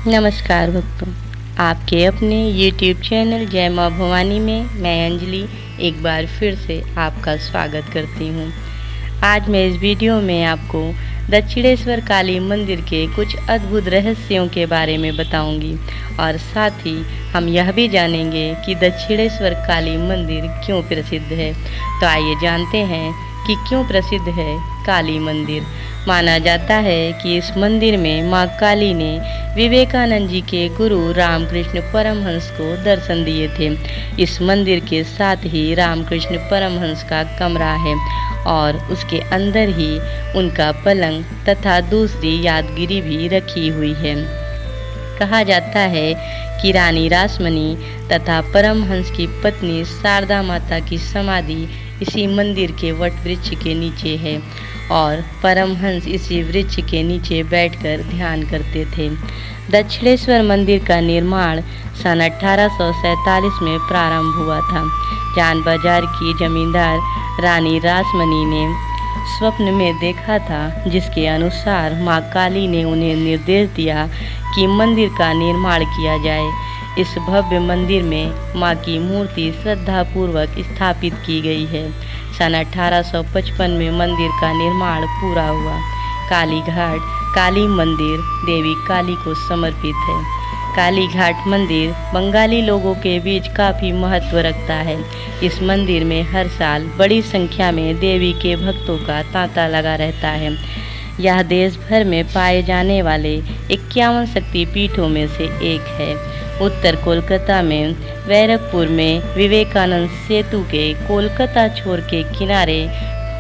नमस्कार भक्तों, आपके अपने YouTube चैनल जय माँ भवानी में मैं अंजलि एक बार फिर से आपका स्वागत करती हूँ। आज मैं इस वीडियो में आपको दक्षिणेश्वर काली मंदिर के कुछ अद्भुत रहस्यों के बारे में बताऊंगी और साथ ही हम यह भी जानेंगे कि दक्षिणेश्वर काली मंदिर क्यों प्रसिद्ध है। तो आइए जानते हैं कि क्यों प्रसिद्ध है काली मंदिर। माना जाता है कि इस मंदिर में माँ काली ने विवेकानंद जी के गुरु रामकृष्ण परमहंस को दर्शन दिए थे। इस मंदिर के साथ ही रामकृष्ण परमहंस का कमरा है और उसके अंदर ही उनका पलंग तथा दूसरी यादगिरी भी रखी हुई है। कहा जाता है कि रानी रासमणी तथा परमहंस की पत्नी शारदा माता की समाधि इसी मंदिर के वट वृक्ष के नीचे है और परमहंस इसी वृक्ष के नीचे बैठकर ध्यान करते थे। दक्षिणेश्वर मंदिर का निर्माण सन 1847 में प्रारंभ हुआ था। जान बाजार की जमींदार रानी रासमणी ने स्वप्न में देखा था, जिसके अनुसार माँ काली ने उन्हें निर्देश दिया कि मंदिर का निर्माण किया जाए। इस भव्य मंदिर में माँ की मूर्ति श्रद्धापूर्वक स्थापित की गई है। सन 1855 में मंदिर का निर्माण पूरा हुआ। काली घाट काली मंदिर देवी काली को समर्पित है। काली घाट मंदिर बंगाली लोगों के बीच काफ़ी महत्व रखता है। इस मंदिर में हर साल बड़ी संख्या में देवी के भक्तों का तांता लगा रहता है। यह देश भर में पाए जाने वाले 51 शक्तिपीठों में से एक है। उत्तर कोलकाता में बैरकपुर में विवेकानंद सेतु के कोलकाता छोर के किनारे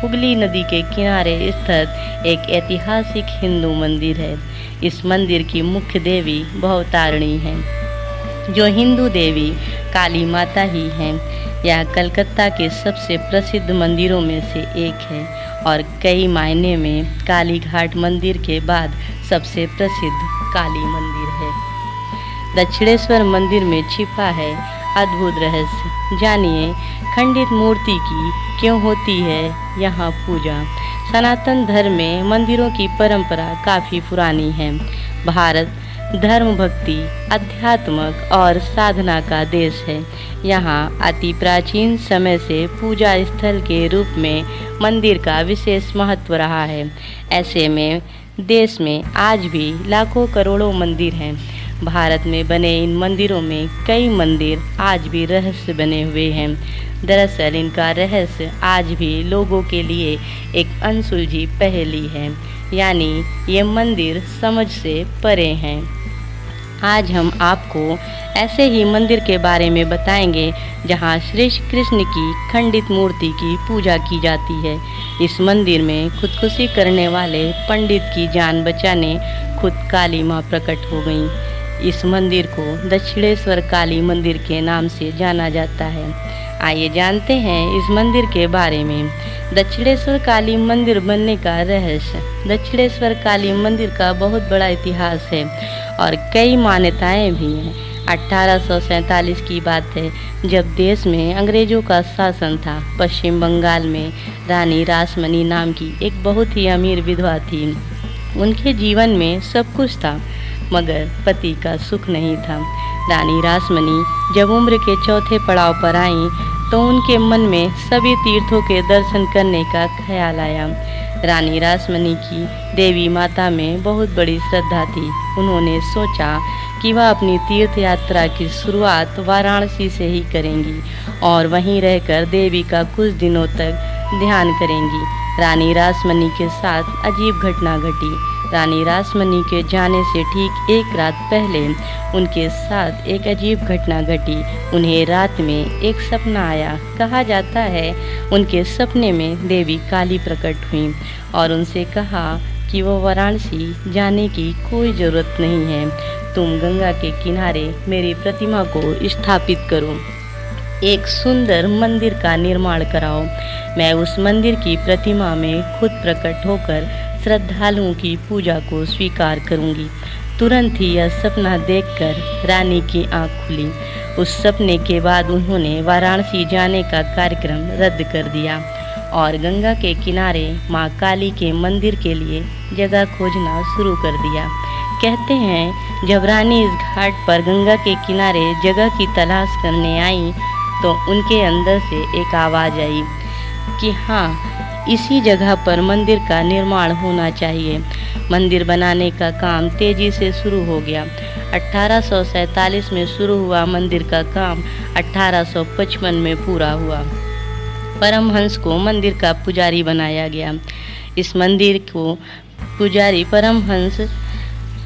हुगली नदी के किनारे स्थित एक ऐतिहासिक हिंदू मंदिर है। इस मंदिर की मुख्य देवी भवतारिणी है, जो हिंदू देवी काली माता ही हैं। यह कलकत्ता के सबसे प्रसिद्ध मंदिरों में से एक है और कई मायने में काली घाट मंदिर के बाद सबसे प्रसिद्ध काली मंदिर है। दक्षिणेश्वर मंदिर में छिपा है अद्भुत रहस्य। जानिए खंडित मूर्ति की क्यों होती है यहाँ पूजा। सनातन धर्म में मंदिरों की परंपरा काफ़ी पुरानी है। भारत धर्म भक्ति अध्यात्मक और साधना का देश है। यहाँ अति प्राचीन समय से पूजा स्थल के रूप में मंदिर का विशेष महत्व रहा है। ऐसे में देश में आज भी लाखों करोड़ों मंदिर हैं। भारत में बने इन मंदिरों में कई मंदिर आज भी रहस्य बने हुए हैं। दरअसल इनका रहस्य आज भी लोगों के लिए एक अनसुलझी पहेली है, यानी ये मंदिर समझ से परे हैं। आज हम आपको ऐसे ही मंदिर के बारे में बताएंगे जहां श्री कृष्ण की खंडित मूर्ति की पूजा की जाती है। इस मंदिर में खुदकुशी करने वाले पंडित की जान बचाने खुद काली माँ प्रकट हो गईं। इस मंदिर को दक्षिणेश्वर काली मंदिर के नाम से जाना जाता है। आइए जानते हैं इस मंदिर के बारे में। दक्षिणेश्वर काली मंदिर बनने का रहस्य। दक्षिणेश्वर काली मंदिर का बहुत बड़ा इतिहास है और कई मान्यताएं भी हैं। 1847 की बात है, जब देश में अंग्रेजों का शासन था। पश्चिम बंगाल में रानी रासमणी नाम की एक बहुत ही अमीर विधवा थी। उनके जीवन में सब कुछ था, मगर पति का सुख नहीं था। रानी रासमणी जब उम्र के चौथे पड़ाव पर आईं तो उनके मन में सभी तीर्थों के दर्शन करने का ख्याल आया। रानी रासमणी की देवी माता में बहुत बड़ी श्रद्धा थी। उन्होंने सोचा कि वह अपनी तीर्थ यात्रा की शुरुआत वाराणसी से ही करेंगी और वहीं रहकर देवी का कुछ दिनों तक ध्यान करेंगी। रानी रासमणी के साथ अजीब घटना घटी। रानी रासमणी के जाने से ठीक एक रात पहले उनके साथ एक अजीब घटना घटी। उन्हें रात में एक सपना आया। कहा जाता है उनके सपने में देवी काली प्रकट हुई और उनसे कहा कि वो वाराणसी जाने की कोई ज़रूरत नहीं है, तुम गंगा के किनारे मेरी प्रतिमा को स्थापित करो, एक सुंदर मंदिर का निर्माण कराओ। मैं उस मंदिर की प्रतिमा में खुद प्रकट होकर श्रद्धालुओं की पूजा को स्वीकार करूंगी। तुरंत ही यह सपना देखकर रानी की आंख खुली। उस सपने के बाद उन्होंने वाराणसी जाने का कार्यक्रम रद्द कर दिया और गंगा के किनारे माँ काली के मंदिर के लिए जगह खोजना शुरू कर दिया। कहते हैं जब रानी इस घाट पर गंगा के किनारे जगह की तलाश करने आई तो उनके अंदर से एक आवाज़ आई कि हाँ, इसी जगह पर मंदिर का निर्माण होना चाहिए। मंदिर बनाने का काम तेजी से शुरू हो गया। 1847 में शुरू हुआ मंदिर का काम 1855 में पूरा हुआ। परमहंस को मंदिर का पुजारी बनाया गया। इस मंदिर को पुजारी परमहंस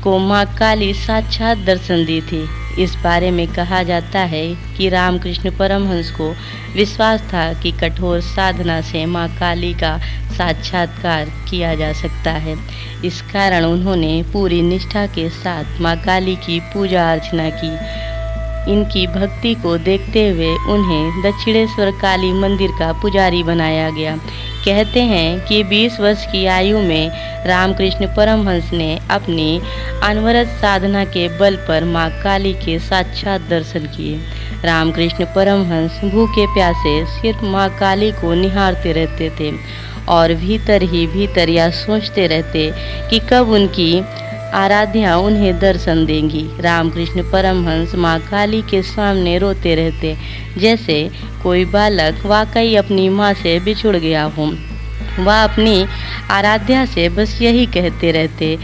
को माँ काली साक्षात दर्शन दी थी। इस बारे में कहा जाता है कि रामकृष्ण परमहंस को विश्वास था कि कठोर साधना से माँ काली का साक्षात्कार किया जा सकता है। इस कारण उन्होंने पूरी निष्ठा के साथ माँ काली की पूजा अर्चना की। इनकी भक्ति को देखते हुए उन्हें दक्षिणेश्वर काली मंदिर का पुजारी बनाया गया। कहते हैं कि 20 वर्ष की आयु में रामकृष्ण परमहंस ने अपनी अनवरत साधना के बल पर माँ काली के साक्षात दर्शन किए। रामकृष्ण परमहंस भूखे प्यासे सिर्फ माँ काली को निहारते रहते थे और भीतर ही भीतर यह सोचते रहते कि कब उनकी आराध्या उन्हें दर्शन देंगी। रामकृष्ण परमहंस माँ काली के सामने रोते रहते, जैसे कोई बालक वाकई अपनी माँ से बिछुड़ गया हो। वह अपनी आराध्या से बस यही कहते रहते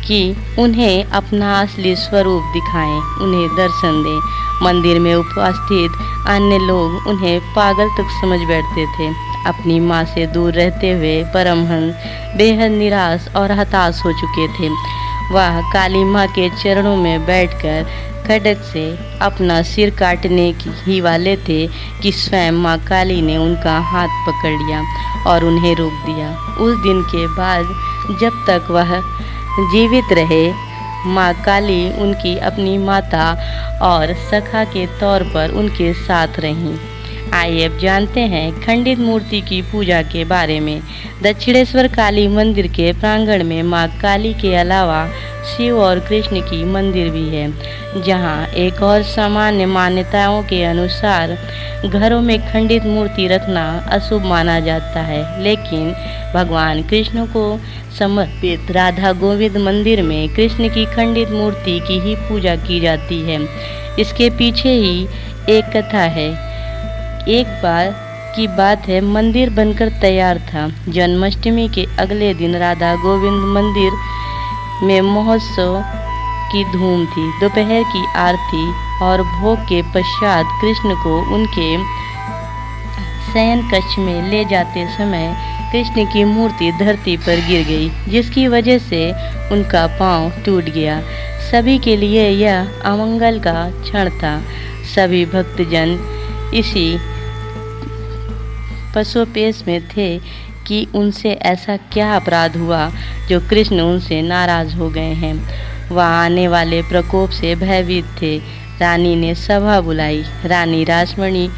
कि उन्हें अपना असली स्वरूप दिखाएं, उन्हें दर्शन दें। मंदिर में उपस्थित अन्य लोग उन्हें पागल तक समझ बैठते थे। अपनी माँ से दूर रहते हुए परमहंस बेहद निराश और हताश हो चुके थे। वह काली माँ के चरणों में बैठकर खड्ग से अपना सिर काटने ही वाले थे कि स्वयं माँ काली ने उनका हाथ पकड़ लिया और उन्हें रोक दिया। उस दिन के बाद जब तक वह जीवित रहे, माँ काली उनकी अपनी माता और सखा के तौर पर उनके साथ रहीं। आइए अब जानते हैं खंडित मूर्ति की पूजा के बारे में। दक्षिणेश्वर काली मंदिर के प्रांगण में माँ काली के अलावा शिव और कृष्ण की मंदिर भी है, जहाँ एक और सामान्य मान्यताओं के अनुसार घरों में खंडित मूर्ति रखना अशुभ माना जाता है। लेकिन भगवान कृष्ण को समर्पित राधा गोविंद मंदिर में कृष्ण की खंडित मूर्ति की ही पूजा की जाती है। इसके पीछे ही एक कथा है। एक बार की बात है, मंदिर बनकर तैयार था। जन्माष्टमी के अगले दिन राधा गोविंद मंदिर में महोत्सव की धूम थी। दोपहर की आरती और भोग के पश्चात कृष्ण को उनके शयन कक्ष में ले जाते समय कृष्ण की मूर्ति धरती पर गिर गई, जिसकी वजह से उनका पांव टूट गया। सभी के लिए यह अमंगल का क्षण था। सभी भक्तजन इसी पशुपेश में थे कि उनसे ऐसा क्या अपराध हुआ जो कृष्ण उनसे नाराज हो गए हैं। वह आने वाले प्रकोप से भयभीत थे। रानी ने सभा बुलाई। रानी रासमणी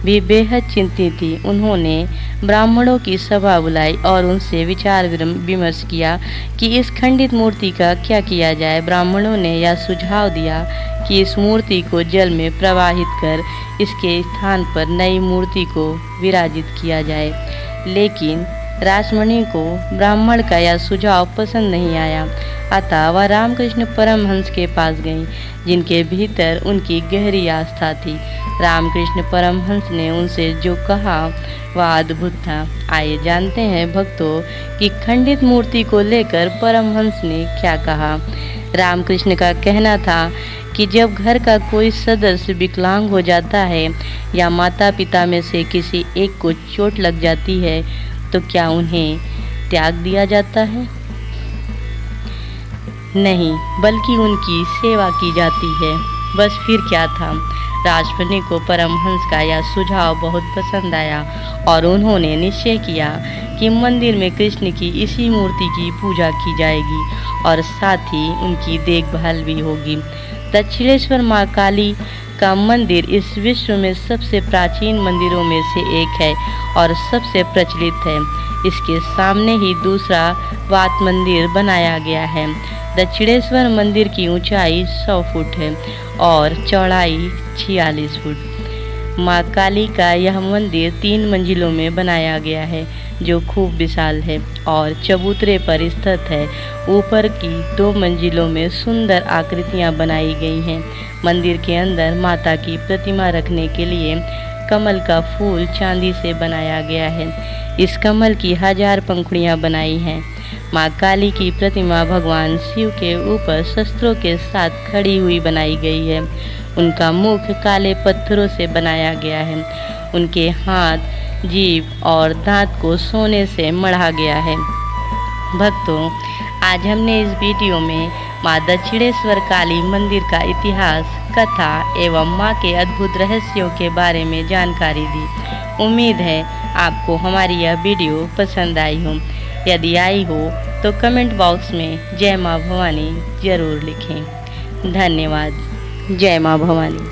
भी बेहद चिंतित थी। उन्होंने ब्राह्मणों की सभा बुलाई और उनसे विचार विमर्श किया कि इस खंडित मूर्ति का क्या किया जाए। ब्राह्मणों ने यह सुझाव दिया कि इस मूर्ति को जल में प्रवाहित कर इसके स्थान पर नई मूर्ति को विराजित किया जाए। लेकिन रासमणी को ब्राह्मण का यह सुझाव पसंद नहीं आया। अतः वह रामकृष्ण परमहंस के पास गईं, जिनके भीतर उनकी गहरी आस्था थी। रामकृष्ण परमहंस ने उनसे जो कहा वह अद्भुत था। आइए जानते हैं भक्तों कि खंडित मूर्ति को लेकर परमहंस ने क्या कहा। रामकृष्ण का कहना था कि जब घर का कोई सदस्य विकलांग हो जाता है या माता पिता में से किसी एक को चोट लग जाती है तो क्या उन्हें त्याग दिया जाता है? नहीं, बल्कि उनकी सेवा की जाती है। बस फिर क्या था। रासमणी को परमहंस का यह सुझाव बहुत पसंद आया और उन्होंने निश्चय किया कि मंदिर में कृष्ण की इसी मूर्ति की पूजा की जाएगी और साथ ही उनकी देखभाल भी होगी। दक्षिणेश्वर माँ काली का मंदिर इस विश्व में सबसे प्राचीन मंदिरों में से एक है और सबसे प्रचलित है। इसके सामने ही दूसरा वात मंदिर बनाया गया है। दक्षिणेश्वर मंदिर की ऊंचाई 100 फुट है और चौड़ाई 46 फुट। माँ काली का यह मंदिर 3 मंजिलों में बनाया गया है। जो खूब विशाल है और चबूतरे पर स्थित है। ऊपर की 2 मंजिलों में सुंदर आकृतियां बनाई गई हैं। मंदिर के अंदर माता की प्रतिमा रखने के लिए कमल का फूल चांदी से बनाया गया है। इस कमल की 1000 पंखुड़ियां बनाई हैं। माँ काली की प्रतिमा भगवान शिव के ऊपर शस्त्रों के साथ खड़ी हुई बनाई गई है। उनका मुख काले पत्थरों से बनाया गया है। उनके हाथ, जीभ और दांत को सोने से मढ़ा गया है। भक्तों, आज हमने इस वीडियो में माँ दक्षिणेश्वर काली मंदिर का इतिहास, कथा एवं माँ के अद्भुत रहस्यों के बारे में जानकारी दी। उम्मीद है आपको हमारी यह वीडियो पसंद आई हो। यदि आई हो तो कमेंट बॉक्स में जय माँ भवानी जरूर लिखें। धन्यवाद। जय माँ भवानी।